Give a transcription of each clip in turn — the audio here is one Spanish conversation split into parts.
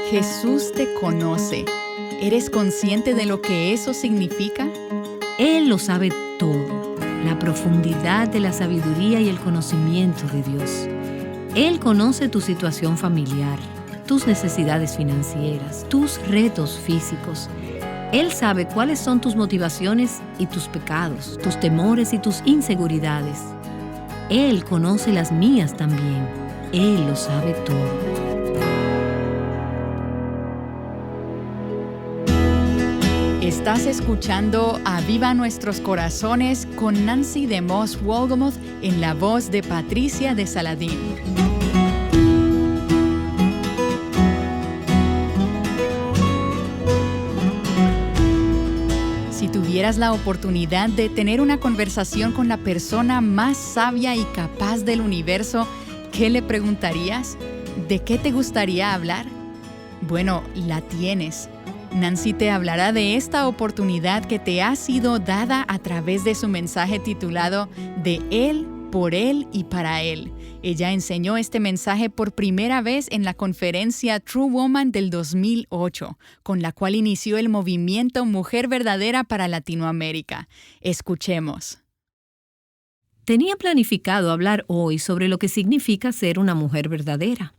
Jesús te conoce. ¿Eres consciente de lo que eso significa? Él lo sabe todo, la profundidad de la sabiduría y el conocimiento de Dios. Él conoce tu situación familiar, tus necesidades financieras, tus retos físicos. Él sabe cuáles son tus motivaciones y tus pecados, tus temores y tus inseguridades. Él conoce las mías también. Él lo sabe todo. Estás escuchando Aviva Nuestros Corazones con Nancy DeMoss Wolgemuth en la voz de Patricia de Saladín. Si tuvieras la oportunidad de tener una conversación con la persona más sabia y capaz del universo, ¿qué le preguntarías? ¿De qué te gustaría hablar? Bueno, la tienes. Nancy te hablará de esta oportunidad que te ha sido dada a través de su mensaje titulado De Él, por Él y para Él. Ella enseñó este mensaje por primera vez en la conferencia True Woman del 2008, con la cual inició el movimiento Mujer Verdadera para Latinoamérica. Escuchemos. Tenía planificado hablar hoy sobre lo que significa ser una mujer verdadera.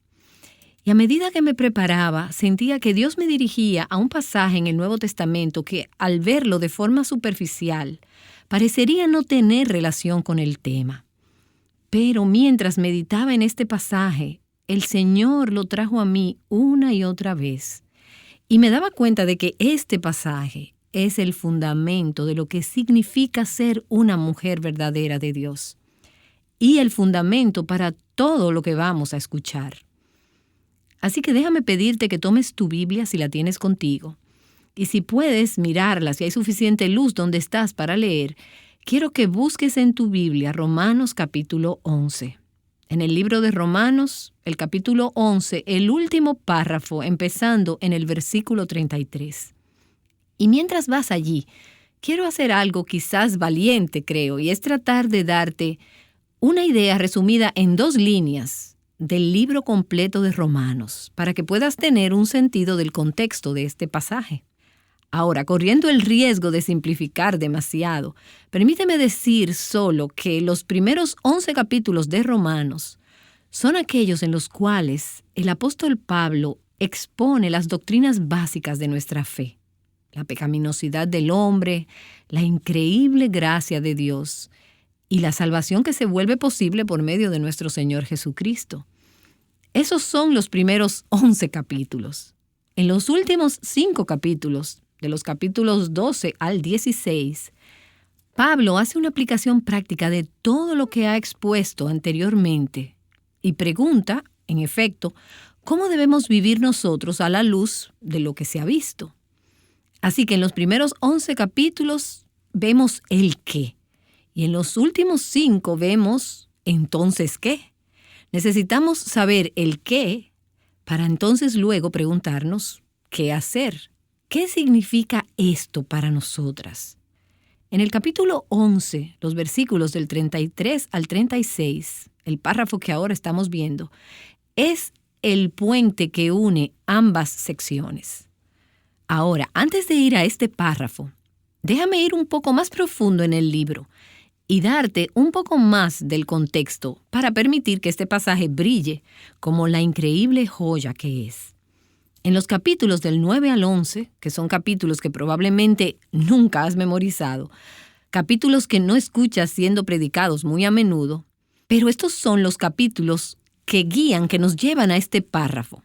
Y a medida que me preparaba, sentía que Dios me dirigía a un pasaje en el Nuevo Testamento que, al verlo de forma superficial, parecería no tener relación con el tema. Pero mientras meditaba en este pasaje, el Señor lo trajo a mí una y otra vez. Y me daba cuenta de que este pasaje es el fundamento de lo que significa ser una mujer verdadera de Dios. Y el fundamento para todo lo que vamos a escuchar. Así que déjame pedirte que tomes tu Biblia si la tienes contigo. Y si puedes mirarla, si hay suficiente luz donde estás para leer, quiero que busques en tu Biblia Romanos capítulo 11. En el libro de Romanos, el capítulo 11, el último párrafo, empezando en el versículo 33. Y mientras vas allí, quiero hacer algo quizás valiente, creo, y es tratar de darte una idea resumida en 2 líneas del libro completo de Romanos, para que puedas tener un sentido del contexto de este pasaje. Ahora, corriendo el riesgo de simplificar demasiado, permíteme decir solo que los primeros 11 capítulos de Romanos son aquellos en los cuales el apóstol Pablo expone las doctrinas básicas de nuestra fe, la pecaminosidad del hombre, la increíble gracia de Dios, y la salvación que se vuelve posible por medio de nuestro Señor Jesucristo. Esos son los primeros 11 capítulos. En los últimos 5 capítulos, de los capítulos 12 al 16, Pablo hace una aplicación práctica de todo lo que ha expuesto anteriormente y pregunta, en efecto, cómo debemos vivir nosotros a la luz de lo que se ha visto. Así que en los primeros 11 capítulos vemos el qué. Y en los últimos 5 vemos, ¿entonces qué? Necesitamos saber el qué para entonces luego preguntarnos qué hacer. ¿Qué significa esto para nosotras? En el capítulo 11, los versículos del 33 al 36, el párrafo que ahora estamos viendo, es el puente que une ambas secciones. Ahora, antes de ir a este párrafo, déjame ir un poco más profundo en el libro y darte un poco más del contexto para permitir que este pasaje brille como la increíble joya que es. En los capítulos del 9 al 11, que son capítulos que probablemente nunca has memorizado, capítulos que no escuchas siendo predicados muy a menudo, pero estos son los capítulos que guían, que nos llevan a este párrafo.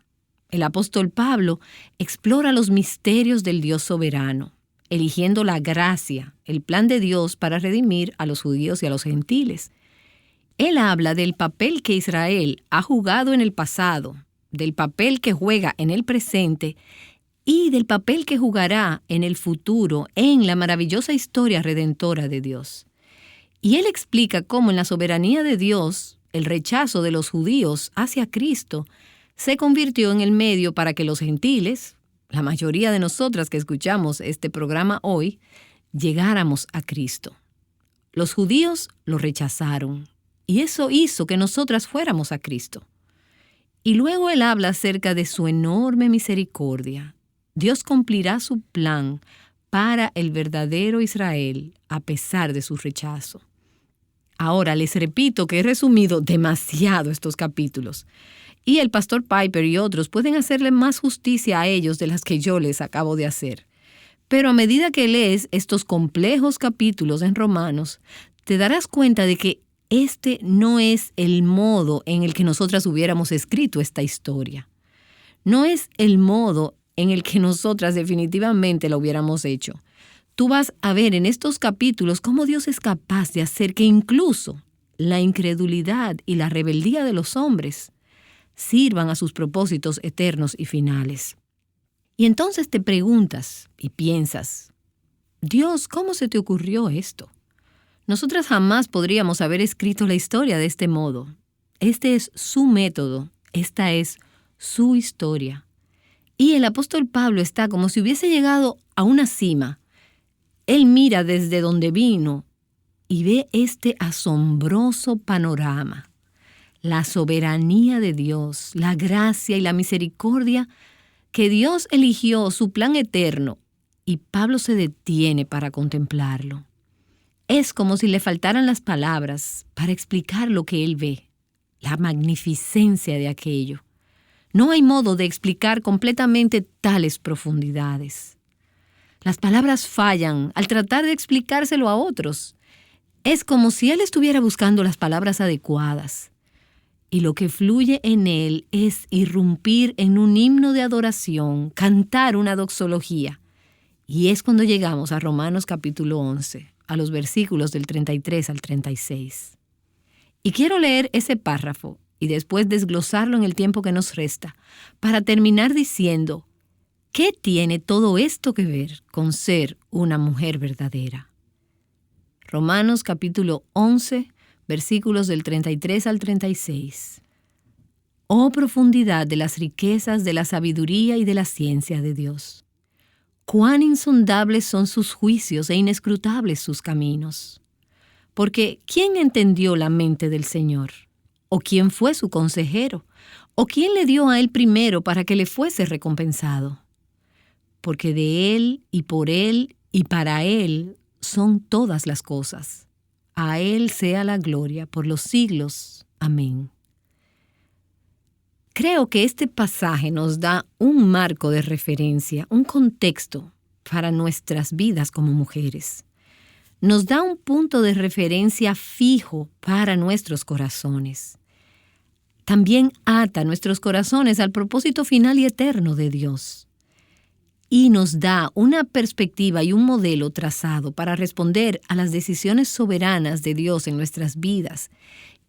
El apóstol Pablo explora los misterios del Dios soberano, eligiendo la gracia, el plan de Dios para redimir a los judíos y a los gentiles. Él habla del papel que Israel ha jugado en el pasado, del papel que juega en el presente y del papel que jugará en el futuro en la maravillosa historia redentora de Dios. Y él explica cómo en la soberanía de Dios, el rechazo de los judíos hacia Cristo se convirtió en el medio para que los gentiles, la mayoría de nosotras que escuchamos este programa hoy, llegáramos a Cristo. Los judíos lo rechazaron y eso hizo que nosotras fuéramos a Cristo. Y luego él habla acerca de su enorme misericordia. Dios cumplirá su plan para el verdadero Israel a pesar de su rechazo. Ahora les repito que he resumido demasiado estos capítulos y el pastor Piper y otros pueden hacerle más justicia a ellos de las que yo les acabo de hacer. Pero a medida que lees estos complejos capítulos en Romanos, te darás cuenta de que este no es el modo en el que nosotras hubiéramos escrito esta historia. No es el modo en el que nosotras definitivamente la hubiéramos hecho. Tú vas a ver en estos capítulos cómo Dios es capaz de hacer que incluso la incredulidad y la rebeldía de los hombres sirvan a sus propósitos eternos y finales. Y entonces te preguntas y piensas, Dios, ¿cómo se te ocurrió esto? Nosotras jamás podríamos haber escrito la historia de este modo. Este es su método, esta es su historia. Y el apóstol Pablo está como si hubiese llegado a una cima. Él mira desde donde vino y ve este asombroso panorama. La soberanía de Dios, la gracia y la misericordia que Dios eligió su plan eterno, y Pablo se detiene para contemplarlo. Es como si le faltaran las palabras para explicar lo que él ve, la magnificencia de aquello. No hay modo de explicar completamente tales profundidades. Las palabras fallan al tratar de explicárselo a otros. Es como si él estuviera buscando las palabras adecuadas. Y lo que fluye en él es irrumpir en un himno de adoración, cantar una doxología. Y es cuando llegamos a Romanos capítulo 11, a los versículos del 33 al 36. Y quiero leer ese párrafo y después desglosarlo en el tiempo que nos resta, para terminar diciendo, ¿qué tiene todo esto que ver con ser una mujer verdadera? Romanos capítulo 11, versículos del 33 al 36. Oh profundidad de las riquezas de la sabiduría y de la ciencia de Dios. Cuán insondables son sus juicios e inescrutables sus caminos. Porque ¿quién entendió la mente del Señor? ¿O quién fue su consejero? ¿O quién le dio a él primero para que le fuese recompensado? Porque de él y para él son todas las cosas. A él sea la gloria por los siglos. Amén. Creo que este pasaje nos da un marco de referencia, un contexto para nuestras vidas como mujeres. Nos da un punto de referencia fijo para nuestros corazones. También ata nuestros corazones al propósito final y eterno de Dios. Y nos da una perspectiva y un modelo trazado para responder a las decisiones soberanas de Dios en nuestras vidas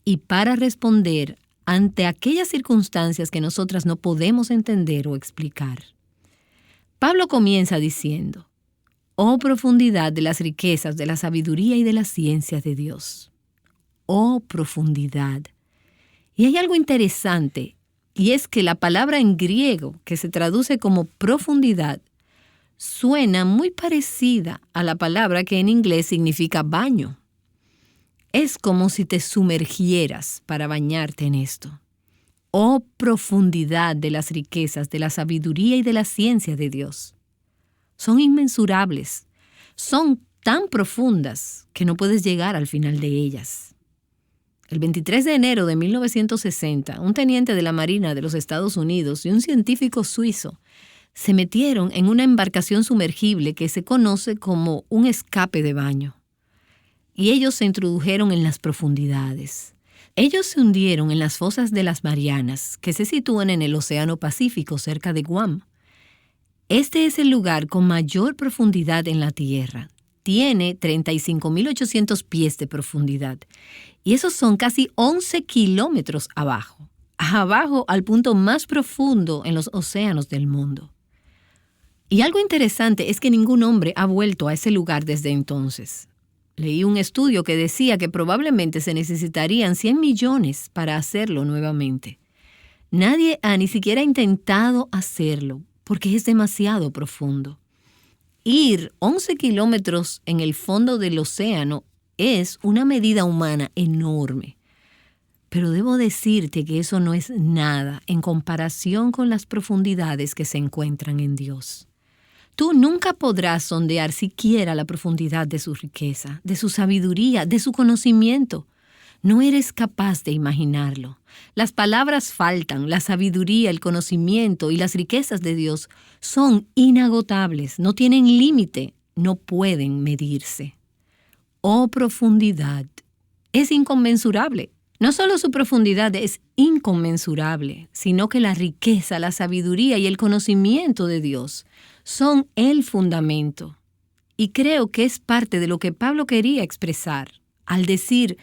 y para responder ante aquellas circunstancias que nosotras no podemos entender o explicar. Pablo comienza diciendo, oh profundidad de las riquezas, de la sabiduría y de la ciencia de Dios. Oh profundidad. Y hay algo interesante, y es que la palabra en griego, que se traduce como profundidad, suena muy parecida a la palabra que en inglés significa baño. Es como si te sumergieras para bañarte en esto. Oh profundidad de las riquezas, de la sabiduría y de la ciencia de Dios. Son inmensurables, son tan profundas que no puedes llegar al final de ellas. El 23 de enero de 1960, un teniente de la Marina de los Estados Unidos y un científico suizo se metieron en una embarcación sumergible que se conoce como un escape de baño. Y ellos se introdujeron en las profundidades. Ellos se hundieron en las fosas de las Marianas, que se sitúan en el Océano Pacífico cerca de Guam. Este es el lugar con mayor profundidad en la Tierra. Tiene 35.800 pies de profundidad. Y esos son casi 11 kilómetros abajo. Abajo al punto más profundo en los océanos del mundo. Y algo interesante es que ningún hombre ha vuelto a ese lugar desde entonces. Leí un estudio que decía que probablemente se necesitarían 100 millones para hacerlo nuevamente. Nadie ha ni siquiera intentado hacerlo porque es demasiado profundo. Ir 11 kilómetros en el fondo del océano es una medida humana enorme. Pero debo decirte que eso no es nada en comparación con las profundidades que se encuentran en Dios. Tú nunca podrás sondear siquiera la profundidad de su riqueza, de su sabiduría, de su conocimiento. No eres capaz de imaginarlo. Las palabras faltan, la sabiduría, el conocimiento y las riquezas de Dios son inagotables, no tienen límite, no pueden medirse. Oh profundidad, es inconmensurable. No solo su profundidad es inconmensurable, sino que la riqueza, la sabiduría y el conocimiento de Dios son el fundamento. Y creo que es parte de lo que Pablo quería expresar al decir,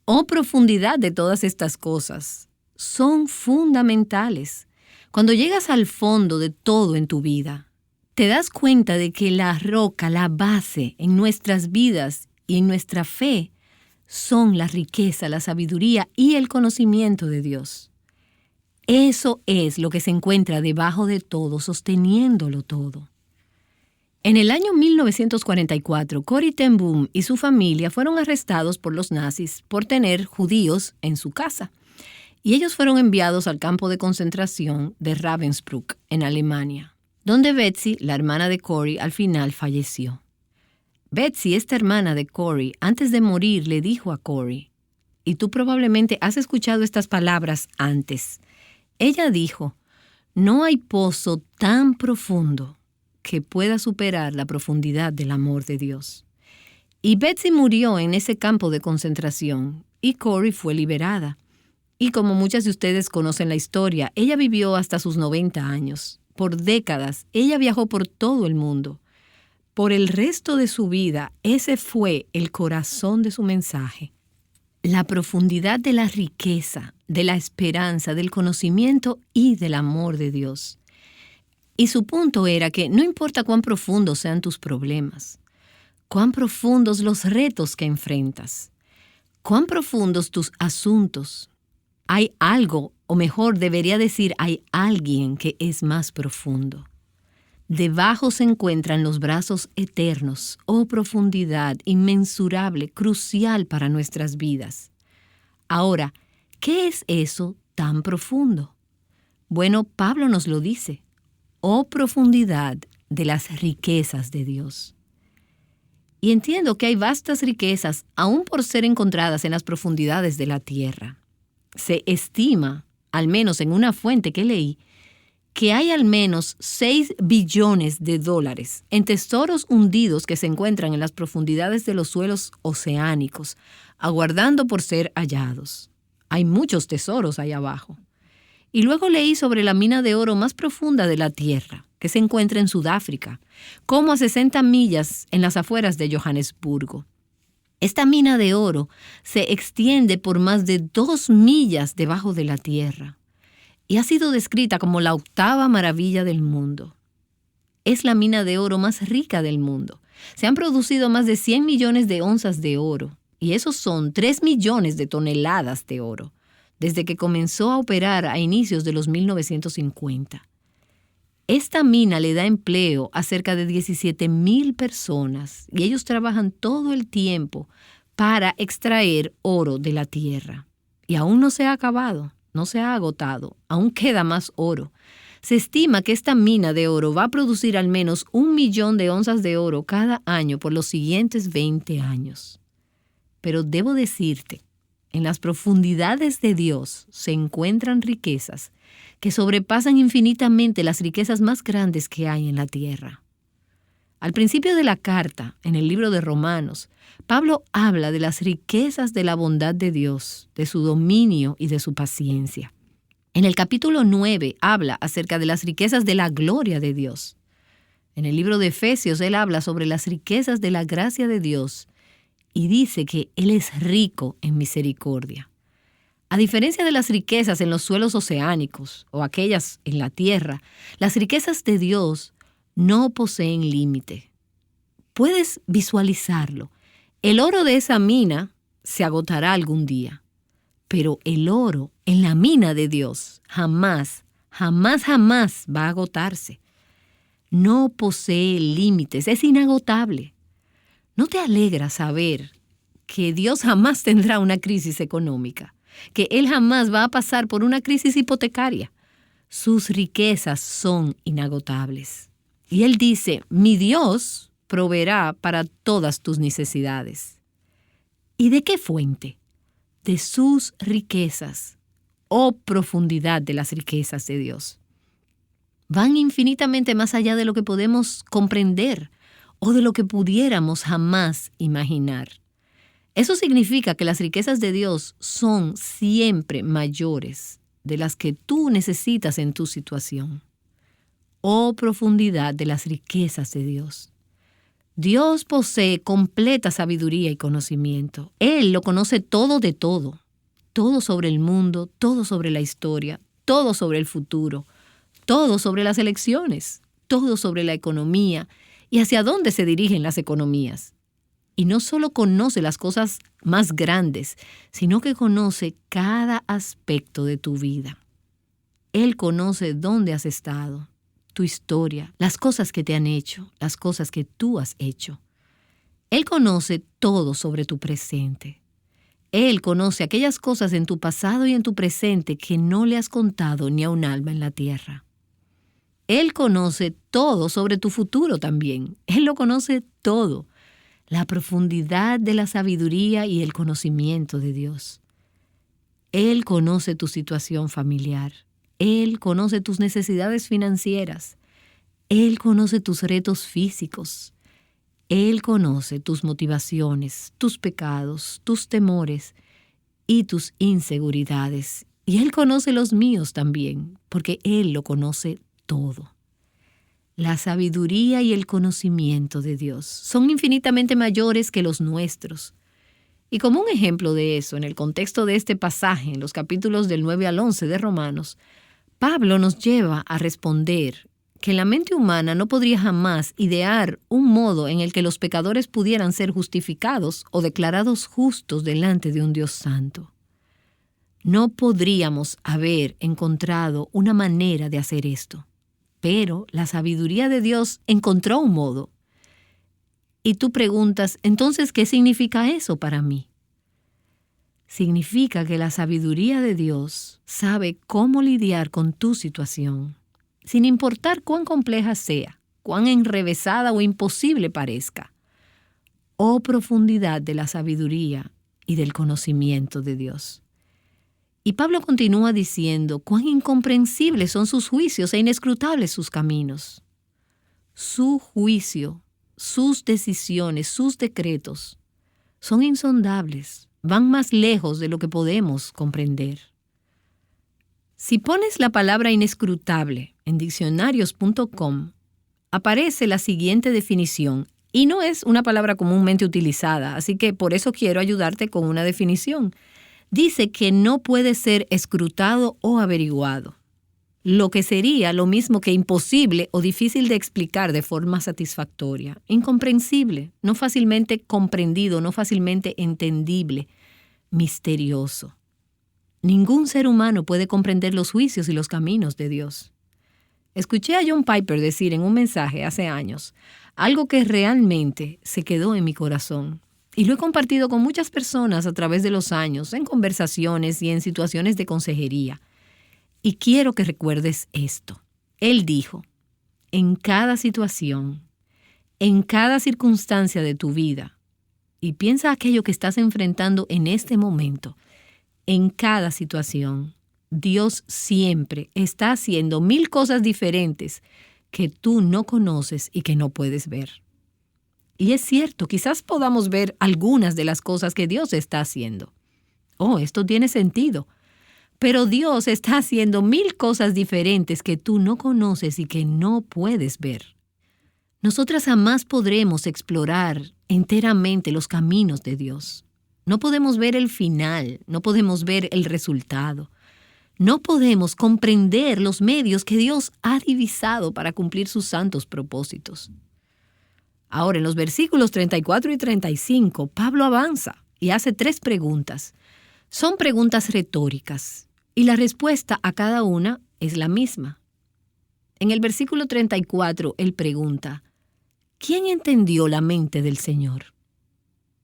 oh profundidad de todas estas cosas, son fundamentales. Cuando llegas al fondo de todo en tu vida, te das cuenta de que la roca, la base en nuestras vidas y en nuestra fe son la riqueza, la sabiduría y el conocimiento de Dios. Eso es lo que se encuentra debajo de todo, sosteniéndolo todo. En el año 1944, Corrie ten Boom y su familia fueron arrestados por los nazis por tener judíos en su casa. Y ellos fueron enviados al campo de concentración de Ravensbrück, en Alemania, donde Betsy, la hermana de Corrie, al final falleció. Betsy, esta hermana de Corrie, antes de morir le dijo a Corrie, y tú probablemente has escuchado estas palabras antes. Ella dijo, no hay pozo tan profundo que pueda superar la profundidad del amor de Dios. Y Betsy murió en ese campo de concentración y Corrie fue liberada. Y como muchas de ustedes conocen la historia, ella vivió hasta sus 90 años. Por décadas, ella viajó por todo el mundo. Por el resto de su vida, ese fue el corazón de su mensaje. La profundidad de la riqueza, de la esperanza, del conocimiento y del amor de Dios. Y su punto era que no importa cuán profundos sean tus problemas, cuán profundos los retos que enfrentas, cuán profundos tus asuntos, hay algo, o mejor debería decir, hay alguien que es más profundo. Debajo se encuentran los brazos eternos, oh profundidad inmensurable, crucial para nuestras vidas. Ahora, ¿qué es eso tan profundo? Bueno, Pablo nos lo dice. Oh profundidad de las riquezas de Dios. Y entiendo que hay vastas riquezas aún por ser encontradas en las profundidades de la tierra. Se estima, al menos en una fuente que leí, que hay al menos 6 billones de dólares en tesoros hundidos que se encuentran en las profundidades de los suelos oceánicos, aguardando por ser hallados. Hay muchos tesoros ahí abajo. Y luego leí sobre la mina de oro más profunda de la tierra, que se encuentra en Sudáfrica, como a 60 millas en las afueras de Johannesburgo. Esta mina de oro se extiende por más de 2 millas debajo de la tierra y ha sido descrita como la 8ª maravilla del mundo. Es la mina de oro más rica del mundo. Se han producido más de 100 millones de onzas de oro y esos son 3 millones de toneladas de oro, desde que comenzó a operar a inicios de los 1950. Esta mina le da empleo a cerca de 17,000 personas y ellos trabajan todo el tiempo para extraer oro de la tierra. Y aún no se ha acabado, no se ha agotado, aún queda más oro. Se estima que esta mina de oro va a producir al menos 1 millón de onzas de oro cada año por los siguientes 20 años. Pero debo decirte, en las profundidades de Dios se encuentran riquezas que sobrepasan infinitamente las riquezas más grandes que hay en la tierra. Al principio de la carta, en el libro de Romanos, Pablo habla de las riquezas de la bondad de Dios, de su dominio y de su paciencia. En el capítulo 9 habla acerca de las riquezas de la gloria de Dios. En el libro de Efesios él habla sobre las riquezas de la gracia de Dios y dice que Él es rico en misericordia. A diferencia de las riquezas en los suelos oceánicos o aquellas en la tierra, las riquezas de Dios no poseen límite. Puedes visualizarlo. El oro de esa mina se agotará algún día, pero el oro en la mina de Dios jamás va a agotarse. No posee límites, es inagotable. ¿No te alegra saber que Dios jamás tendrá una crisis económica? que él jamás va a pasar por una crisis hipotecaria. Sus riquezas son inagotables. Y él dice, mi Dios proveerá para todas tus necesidades. ¿Y de qué fuente? De sus riquezas, oh profundidad de las riquezas de Dios. Van infinitamente más allá de lo que podemos comprender o de lo que pudiéramos jamás imaginar. Eso significa que las riquezas de Dios son siempre mayores de las que tú necesitas en tu situación. Oh profundidad de las riquezas de Dios. Dios posee completa sabiduría y conocimiento. Él lo conoce todo de todo. Todo sobre el mundo, todo sobre la historia, todo sobre el futuro, todo sobre las elecciones, todo sobre la economía y hacia dónde se dirigen las economías. Y no solo conoce las cosas más grandes, sino que conoce cada aspecto de tu vida. Él conoce dónde has estado, tu historia, las cosas que te han hecho, las cosas que tú has hecho. Él conoce todo sobre tu presente. Él conoce aquellas cosas en tu pasado y en tu presente que no le has contado ni a un alma en la tierra. Él conoce todo sobre tu futuro también. Él lo conoce todo. La profundidad de la sabiduría y el conocimiento de Dios. Él conoce tu situación familiar. Él conoce tus necesidades financieras. Él conoce tus retos físicos. Él conoce tus motivaciones, tus pecados, tus temores y tus inseguridades. Y Él conoce los míos también, porque Él lo conoce todo. La sabiduría y el conocimiento de Dios son infinitamente mayores que los nuestros. Y como un ejemplo de eso, en el contexto de este pasaje, en los capítulos del 9 al 11 de Romanos, Pablo nos lleva a responder que la mente humana no podría jamás idear un modo en el que los pecadores pudieran ser justificados o declarados justos delante de un Dios santo. No podríamos haber encontrado una manera de hacer esto, pero la sabiduría de Dios encontró un modo. Y tú preguntas, entonces, ¿qué significa eso para mí? Significa que la sabiduría de Dios sabe cómo lidiar con tu situación, sin importar cuán compleja sea, cuán enrevesada o imposible parezca. Oh profundidad de la sabiduría y del conocimiento de Dios. Y Pablo continúa diciendo cuán incomprensibles son sus juicios e inescrutables sus caminos. Su juicio, sus decisiones, sus decretos son insondables, van más lejos de lo que podemos comprender. Si pones la palabra inescrutable en diccionarios.com, aparece la siguiente definición, y no es una palabra comúnmente utilizada, así que por eso quiero ayudarte con una definición. Dice que no puede ser escrutado o averiguado, lo que sería lo mismo que imposible o difícil de explicar de forma satisfactoria, incomprensible, no fácilmente comprendido, no fácilmente entendible, misterioso. Ningún ser humano puede comprender los juicios y los caminos de Dios. Escuché a John Piper decir en un mensaje hace años algo que realmente se quedó en mi corazón y lo he compartido con muchas personas a través de los años, en conversaciones y en situaciones de consejería. Y quiero que recuerdes esto. Él dijo, en cada situación, en cada circunstancia de tu vida, y piensa aquello que estás enfrentando en este momento, en cada situación, Dios siempre está haciendo 1000 cosas diferentes que tú no conoces y que no puedes ver. Y es cierto, quizás podamos ver algunas de las cosas que Dios está haciendo. Oh, esto tiene sentido. Pero Dios está haciendo 1000 cosas diferentes que tú no conoces y que no puedes ver. Nosotras jamás podremos explorar enteramente los caminos de Dios. No podemos ver el final, no podemos ver el resultado. No podemos comprender los medios que Dios ha divisado para cumplir sus santos propósitos. Ahora, en los versículos 34 y 35, Pablo avanza y hace 3 preguntas. Son preguntas retóricas y la respuesta a cada una es la misma. En el versículo 34, él pregunta, ¿quién entendió la mente del Señor?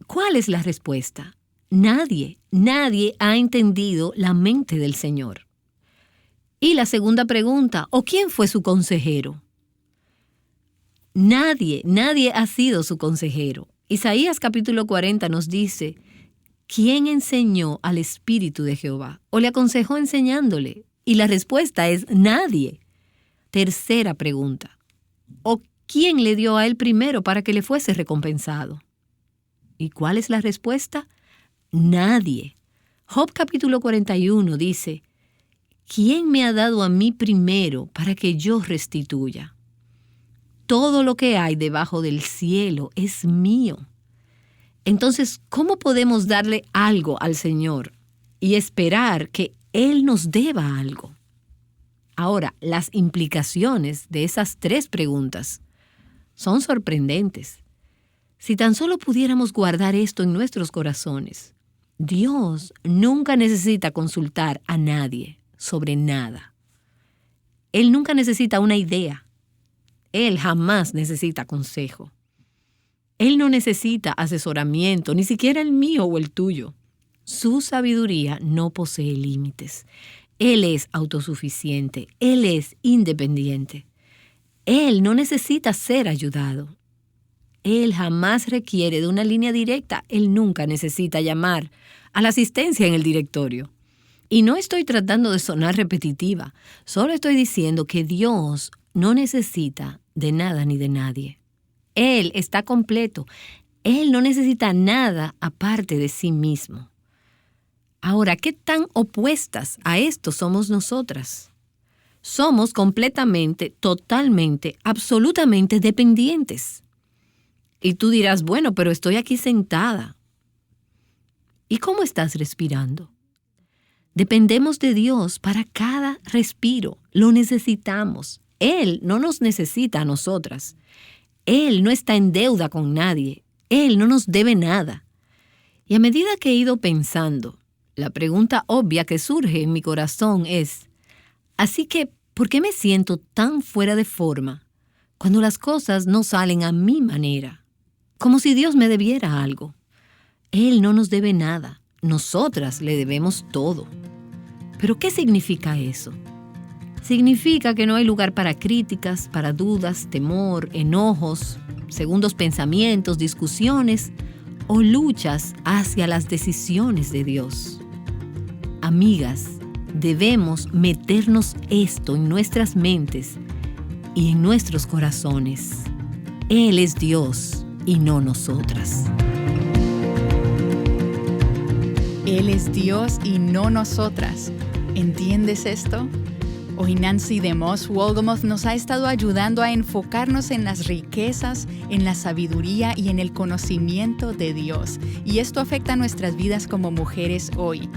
¿Cuál es la respuesta? Nadie ha entendido la mente del Señor. Y la segunda pregunta, ¿o quién fue su consejero? Nadie ha sido su consejero. Isaías capítulo 40 nos dice, ¿quién enseñó al Espíritu de Jehová? ¿O le aconsejó enseñándole? Y la respuesta es nadie. Tercera pregunta, ¿o quién le dio a él primero para que le fuese recompensado? ¿Y cuál es la respuesta? Nadie. Job capítulo 41 dice, ¿quién me ha dado a mí primero para que yo restituya? Todo lo que hay debajo del cielo es mío. Entonces, ¿cómo podemos darle algo al Señor y esperar que Él nos deba algo? Ahora, las implicaciones de esas tres preguntas son sorprendentes. Si tan solo pudiéramos guardar esto en nuestros corazones. Dios nunca necesita consultar a nadie sobre nada. Él nunca necesita una idea. Él jamás necesita consejo. Él no necesita asesoramiento, ni siquiera el mío o el tuyo. Su sabiduría no posee límites. Él es autosuficiente. Él es independiente. Él no necesita ser ayudado. Él jamás requiere de una línea directa. Él nunca necesita llamar a la asistencia en el directorio. Y no estoy tratando de sonar repetitiva. Solo estoy diciendo que Dios no necesita de nada ni de nadie. Él está completo. Él no necesita nada aparte de sí mismo. Ahora, ¿qué tan opuestas a esto somos nosotras? Somos completamente, totalmente, absolutamente dependientes. Y tú dirás, bueno, pero estoy aquí sentada. ¿Y cómo estás respirando? Dependemos de Dios para cada respiro. Lo necesitamos. Él no nos necesita a nosotras. Él no está en deuda con nadie. Él no nos debe nada. Y a medida que he ido pensando, la pregunta obvia que surge en mi corazón es, así que, ¿por qué me siento tan fuera de forma cuando las cosas no salen a mi manera? Como si Dios me debiera algo. Él no nos debe nada. Nosotras le debemos todo. ¿Pero qué significa eso? Significa que no hay lugar para críticas, para dudas, temor, enojos, segundos pensamientos, discusiones o luchas hacia las decisiones de Dios. Amigas, debemos meternos esto en nuestras mentes y en nuestros corazones. Él es Dios y no nosotras. Él es Dios y no nosotras. ¿Entiendes esto? Hoy Nancy DeMoss Wolgemuth nos ha estado ayudando a enfocarnos en las riquezas, en la sabiduría y en el conocimiento de Dios. Y esto afecta nuestras vidas como mujeres hoy.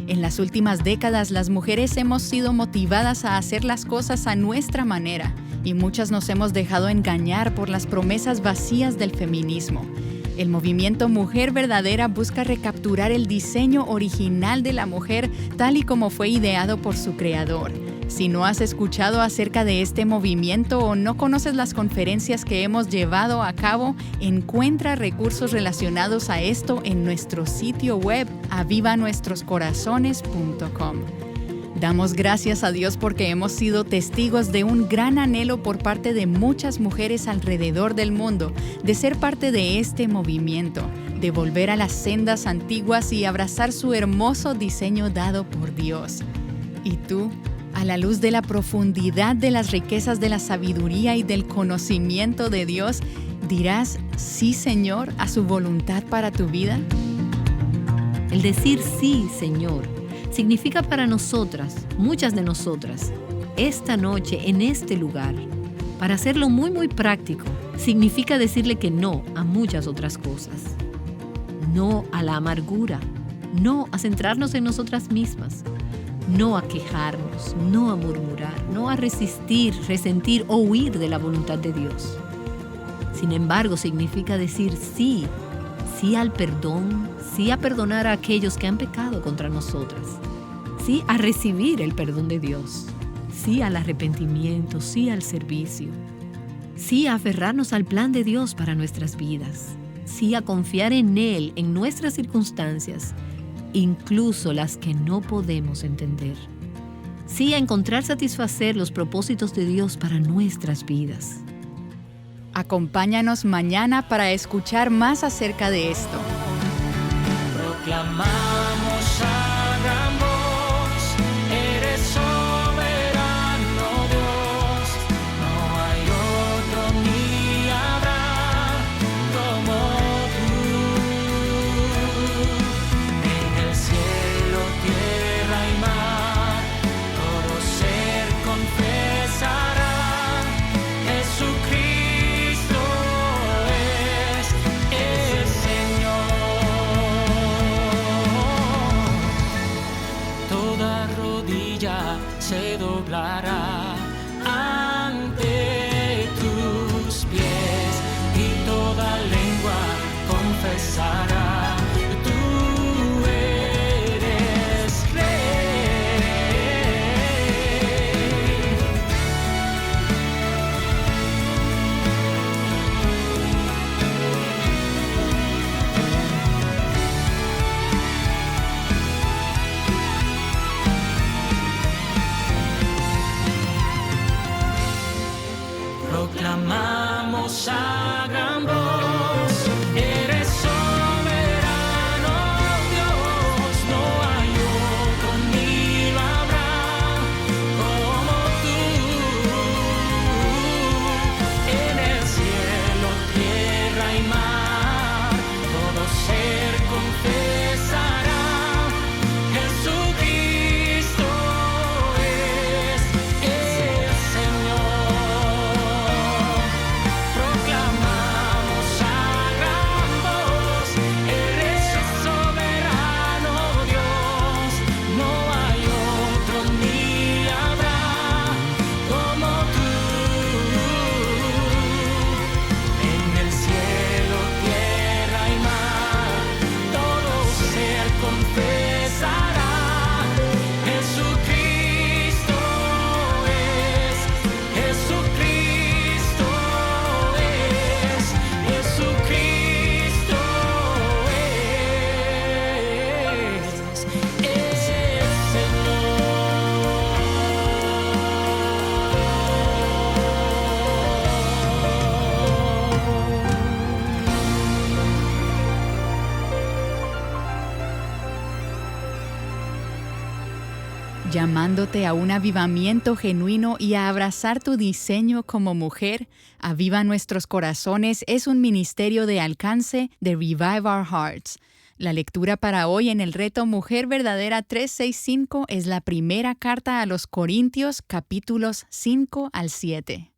En las últimas décadas, las mujeres hemos sido motivadas a hacer las cosas a nuestra manera y muchas nos hemos dejado engañar por las promesas vacías del feminismo. El movimiento Mujer Verdadera busca recapturar el diseño original de la mujer tal y como fue ideado por su creador. Si no has escuchado acerca de este movimiento o no conoces las conferencias que hemos llevado a cabo, encuentra recursos relacionados a esto en nuestro sitio web avivanuestroscorazones.com. Damos gracias a Dios porque hemos sido testigos de un gran anhelo por parte de muchas mujeres alrededor del mundo de ser parte de este movimiento, de volver a las sendas antiguas y abrazar su hermoso diseño dado por Dios. ¿Y tú? A la luz de la profundidad de las riquezas de la sabiduría y del conocimiento de Dios, ¿dirás sí, Señor, a su voluntad para tu vida? El decir sí, Señor, significa para nosotras, muchas de nosotras, esta noche en este lugar, para hacerlo muy, muy práctico, significa decirle que no a muchas otras cosas. No a la amargura, no a centrarnos en nosotras mismas, no a quejarnos, no a murmurar, no a resistir, resentir o huir de la voluntad de Dios. Sin embargo, significa decir sí, sí al perdón, sí a perdonar a aquellos que han pecado contra nosotras, sí a recibir el perdón de Dios, sí al arrepentimiento, sí al servicio, sí a aferrarnos al plan de Dios para nuestras vidas, sí a confiar en Él en nuestras circunstancias, incluso las que no podemos entender. Sí a encontrar satisfacer los propósitos de Dios para nuestras vidas. Acompáñanos mañana para escuchar más acerca de esto. Proclamamos a gran voz, eres soberano Dios, no hay otro ni habrá como tú. En el cielo, tierra y mar, todo ser confesará, Jesucristo es el Señor. Toda rodilla se doblará ante tus pies y toda lengua confesará, tú eres Rey. Proclamamos a gran voz, eres soberano Dios, no hay otro ni lo habrá como tú. En el cielo, tierra y mar, todo ser confesará, Jesucristo es el Señor. Proclamamos a gran voz, eres soberano Dios, no hay otro ni habrá como tú. En el cielo, tierra y mar, todo ser confesará, Jesucristo es, Jesucristo es, Jesucristo es el Llamándote a un avivamiento genuino y a abrazar tu diseño como mujer, Aviva Nuestros Corazones es un ministerio de alcance de Revive Our Hearts. La lectura para hoy en el reto Mujer Verdadera 365 es la primera carta a los Corintios, capítulos 5 al 7.